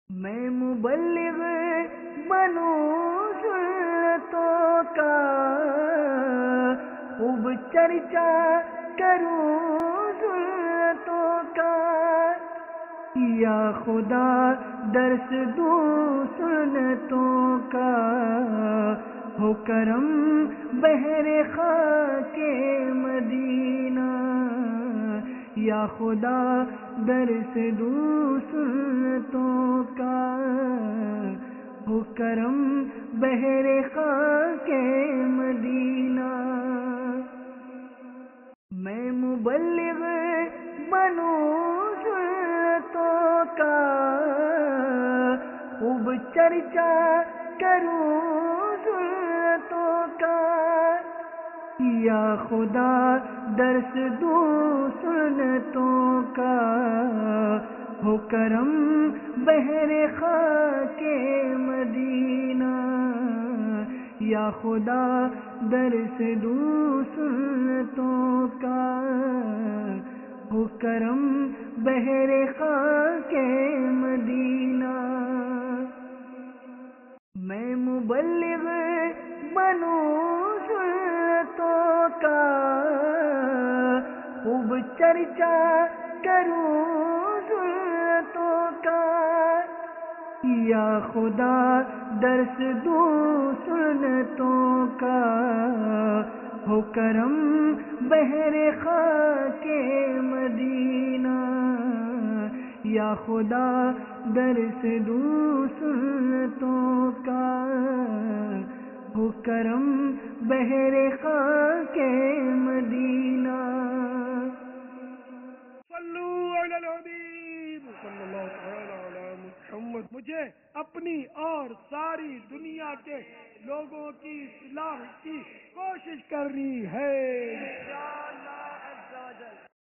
میں مبلغ بنوں سنتوں کا، خوب چرچا کروں سنتوں کا، یا خدا درس دوں سنتوں کا، ہو کرم بحر خاک مدینہ، یا خدا درس دوں سنتوں کا، ہو کرم بحر خاک مدینہ۔ میں مبلغ بنوں سنتوں کا، خوب چرچا کروں سنتوں کا، یا خدا درس دوں سنتوں کا، ہو کرم بحر خاک مدینہ، یا خدا درس دوں سنتوں کا، ہو کرم بحر خاک مدینہ۔ میں مبلغ بنوں سنتوں کا، خوب چرچا کروں سنتوں کا، یا خدا درس دوں سنتوں کا، ہو کرم بحر خاک مدینہ، یا خدا درس دوں سنتوں کا، ہو کرم بحر خاک مدینہ۔ صلو علی الحبیب صلی اللہ تعالی علی محمد۔ مجھے اپنی اور ساری دنیا کے لوگوں کی اصلاح کی کوشش کرنی ہے۔